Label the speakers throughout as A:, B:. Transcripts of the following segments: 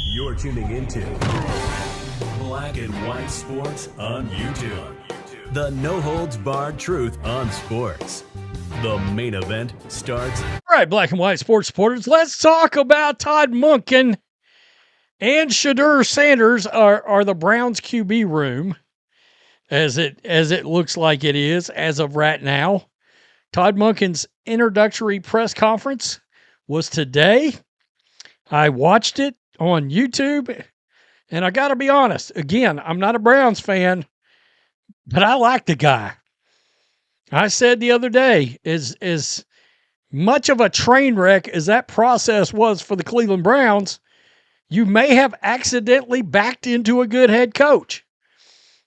A: You're tuning into Black and White Sports on YouTube. The no-holds-barred truth on sports. The main event starts.
B: All right, Black and White Sports supporters, let's talk about Todd Monken and Shedeur Sanders are the Browns QB room, as it looks like it is as of right now. Todd Monken's introductory press conference was today. I watched it on YouTube, and I got to be honest. Again, I'm not a Browns fan, but I like the guy. I said the other day, as much of a train wreck as that process was for the Cleveland Browns, you may have accidentally backed into a good head coach.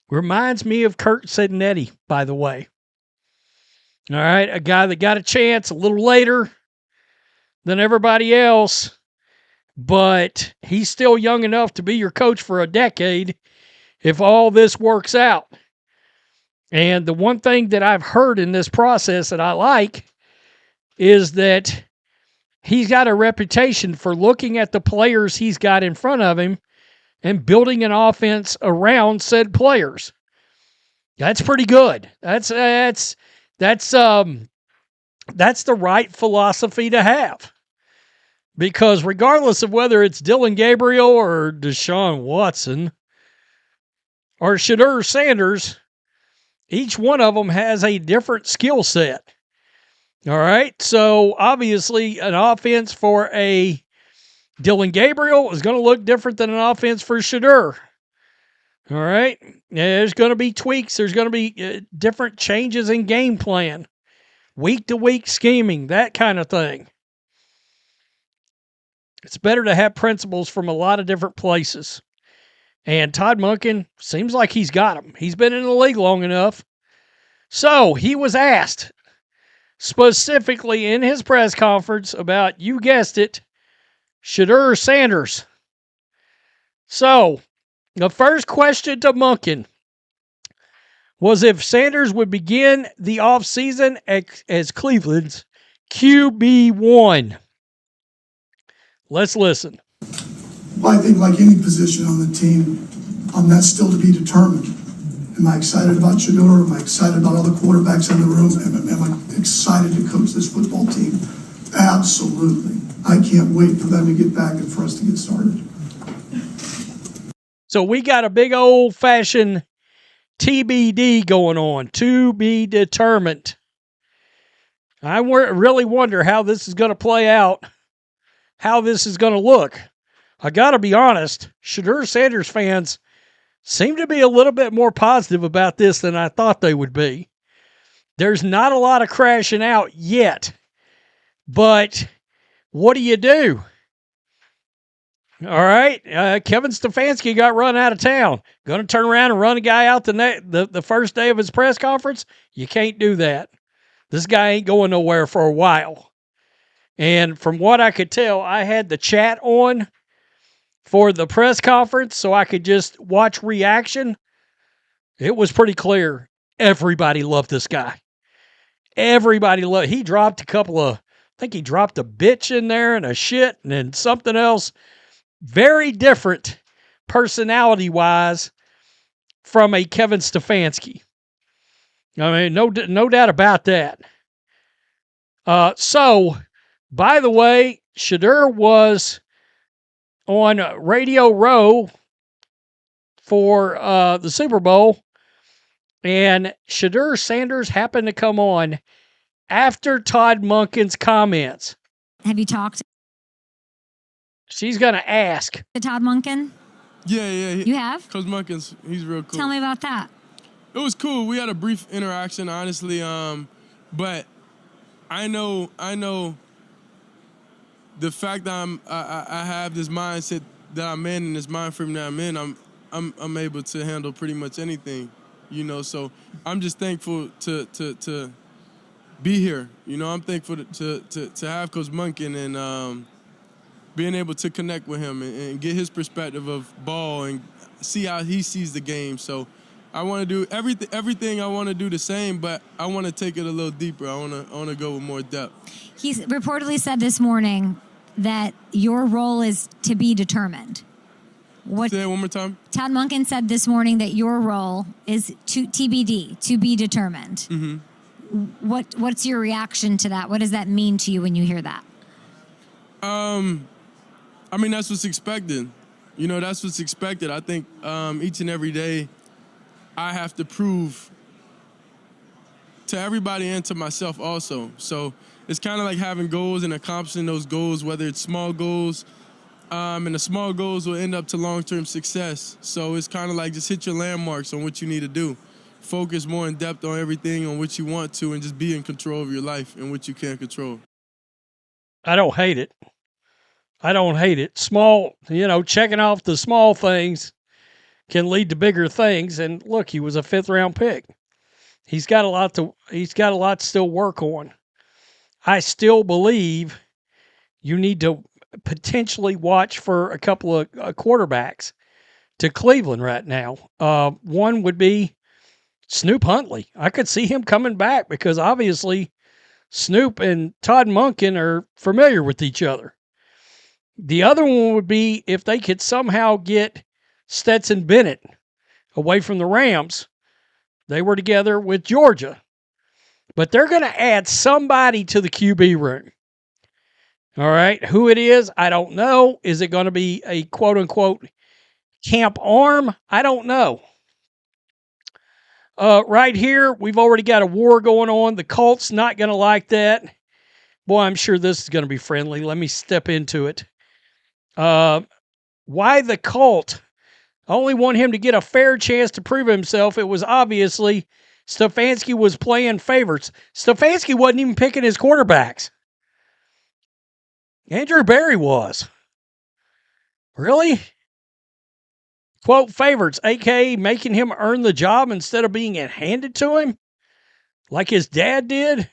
B: Reminds me of Kurt Sednetti, by the way. All right, a guy that got a chance a little later than everybody else, but he's still young enough to be your coach for a decade if all this works out. And the one thing that I've heard in this process that I like is that he's got a reputation for looking at the players he's got in front of him and building an offense around said players. That's pretty good. That's the right philosophy to have. Because regardless of whether it's Dylan Gabriel or Deshaun Watson or Shedeur Sanders, each one of them has a different skill set. All right, so obviously an offense for a Dylan Gabriel is going to look different than an offense for Shedeur. All right, there's going to be tweaks. There's going to be different changes in game plan, week-to-week scheming, that kind of thing. It's better to have principles from a lot of different places. And Todd Monken seems like he's got them. He's been in the league long enough. So he was asked specifically in his press conference about, you guessed it, Shedeur Sanders. So the first question to Monken was if Sanders would begin the offseason as Cleveland's QB1. Let's listen.
C: Well, I think like any position on the team, that's still to be determined. Am I excited about Shedeur? Am I excited about all the quarterbacks in the room? Am I excited to coach this football team? Absolutely. I can't wait for them to get back and for us to get started.
B: So we got a big old-fashioned TBD going on, to be determined. I really wonder how this is going to play out, how this is going to look. I got to be honest, Shedeur Sanders fans seem to be a little bit more positive about this than I thought they would be. There's not a lot of crashing out yet, but what do you do? All right, Kevin Stefanski got run out of town. Going to turn around and run a guy out the first day of his press conference? You can't do that. This guy ain't going nowhere for a while. And from what I could tell, I had the chat on for the press conference so I could just watch reaction. It was pretty clear. Everybody loved this guy. Everybody loved. He dropped a couple of, I think he dropped a bitch in there and a shit and then something else. Very different personality-wise from a Kevin Stefanski. I mean, no doubt about that. So, by the way, Shedeur was on Radio Row for the Super Bowl, and Shedeur Sanders happened to come on after Todd Monken's comments.
D: Have you talked
B: She's going to ask.
D: to Todd Monken?
E: Yeah.
D: You have?
E: Coach Monken's, he's real cool.
D: Tell me about that.
E: It was cool. We had a brief interaction, honestly. But I know the fact that I have this mindset that I'm in and this mind frame that I'm in, I'm able to handle pretty much anything, you know. So I'm just thankful to be here. You know, I'm thankful to have Coach Monken and being able to connect with him and get his perspective of ball and see how he sees the game. So I want to do everything I want to do the same, but I want to take it a little deeper. I want to go with more depth.
D: He's reportedly said this morning that your role is to be determined. What
E: Say it one more time.
D: Todd Monken said this morning that your role is to TBD, to be determined. What's your reaction to that? What does that mean to you when you hear that?
E: I mean, that's what's expected. You know, that's what's expected. I think each and every day I have to prove to everybody and to myself also. So it's kind of like having goals and accomplishing those goals, whether it's small goals, and the small goals will end up to long-term success. So it's kind of like just hit your landmarks on what you need to do. Focus more in depth on everything on what you want to, and just be in control of your life and what you can't control.
B: I don't hate it. I don't hate it. Small, checking off the small things can lead to bigger things. And look, he was a 5th-round pick. He's got a lot to still work on. I still believe you need to potentially watch for a couple of quarterbacks to Cleveland right now. One would be Snoop Huntley. I could see him coming back because obviously Snoop and Todd Monken are familiar with each other. The other one would be if they could somehow get Stetson Bennett away from the Rams. They were together with Georgia. But they're going to add somebody to the QB room. All right. Who it is, I don't know. Is it going to be a quote-unquote camp arm? I don't know. Right here, we've already got a war going on. The Colts not going to like that. Boy, I'm sure this is going to be friendly. Let me step into it. Why the Colt? I only want him to get a fair chance to prove himself. It was obviously Stefanski was playing favorites. Stefanski wasn't even picking his quarterbacks. Andrew Berry was. Really? Quote, favorites, a.k.a. making him earn the job instead of being it handed to him? Like his dad did?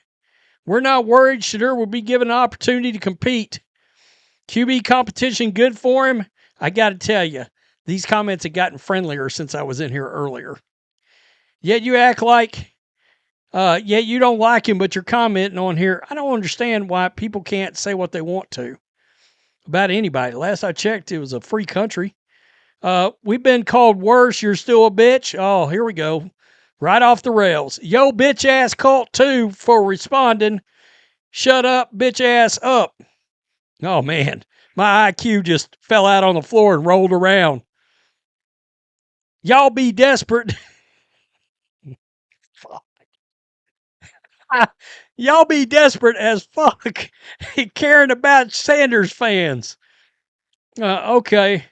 B: We're not worried Shedeur will be given an opportunity to compete. QB competition good for him? I got to tell you, these comments have gotten friendlier since I was in here earlier. Yet you act like, yet you don't like him, but you're commenting on here. I don't understand why people can't say what they want to about anybody. Last I checked, it was a free country. We've been called worse. You're still a bitch. Oh, here we go. Right off the rails. Yo, bitch ass Colt 2 for responding. Shut up, bitch ass up. Oh, man. My IQ just fell out on the floor and rolled around. Y'all be desperate. Fuck. Y'all be desperate as fuck caring about Sanders fans. Okay.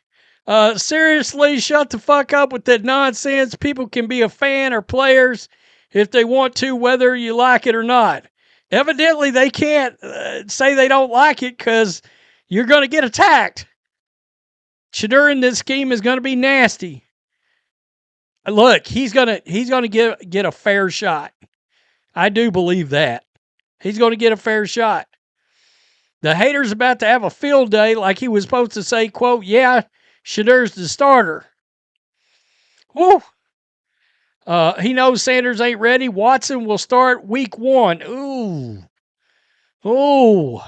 B: Seriously, shut the fuck up with that nonsense. People can be a fan or players if they want to, whether you like it or not. Evidently, they can't say they don't like it because you're going to get attacked. Shedeur in this scheme is going to be nasty. Look, he's going to get a fair shot. I do believe that. He's going to get a fair shot. The hater's about to have a field day like he was supposed to say, quote, yeah, Shedeur's the starter. Woo! He knows Sanders ain't ready. Watson will start week 1. Ooh. Ooh.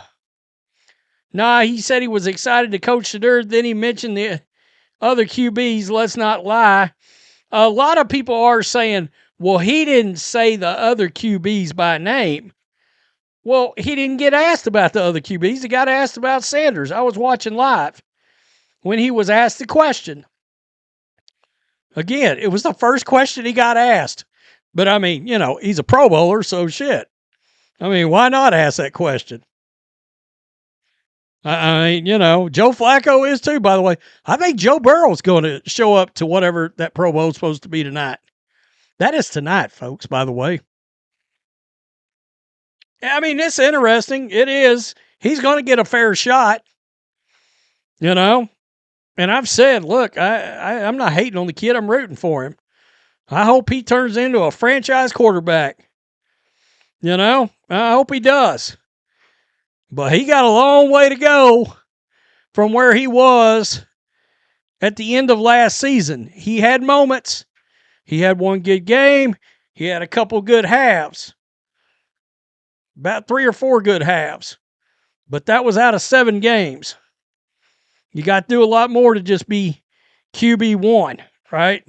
B: Nah, he said he was excited to coach Shedeur. Then he mentioned the other QBs. Let's not lie. A lot of people are saying, well, he didn't say the other QBs by name. Well, he didn't get asked about the other QBs. He got asked about Sanders. I was watching live when he was asked the question. Again, it was the first question he got asked. But, I mean, he's a Pro Bowler, so shit. I mean, why not ask that question? I mean, Joe Flacco is too, by the way. I think Joe Burrow's going to show up to whatever that Pro Bowl is supposed to be tonight. That is tonight, folks, by the way. I mean, it's interesting. It is. He's going to get a fair shot, And I've said, look, I'm not hating on the kid. I'm rooting for him. I hope he turns into a franchise quarterback. I hope he does. But he got a long way to go from where he was at the end of last season. He had moments. He had one good game. He had a couple good halves. About 3 or 4 good halves. But that was out of 7 games. You got to do a lot more to just be QB1, right?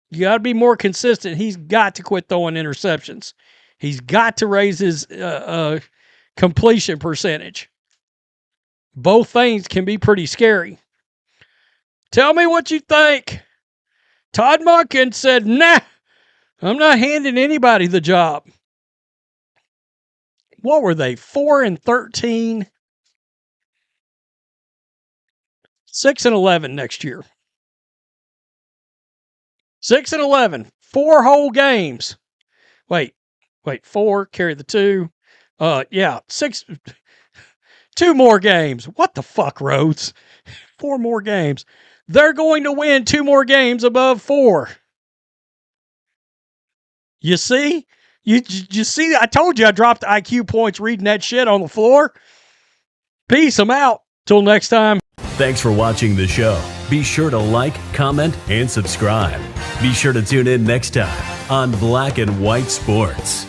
B: You got to be more consistent. He's got to quit throwing interceptions. He's got to raise his completion percentage. Both things can be pretty scary. Tell me what you think. Todd Monken said, nah, I'm not handing anybody the job. What were they, 4-13? 6-11 next year. 6-11, 4 whole games. Wait, 4, carry the 2. 6, 2 more games. What the fuck, Rhodes? 4 more games. They're going to win 2 more games above 4. You see? You see? I told you I dropped IQ points reading that shit on the floor. Peace. I'm out. Till next time.
A: Thanks for watching the show. Be sure to like, comment, and subscribe. Be sure to tune in next time on Black and White Sports.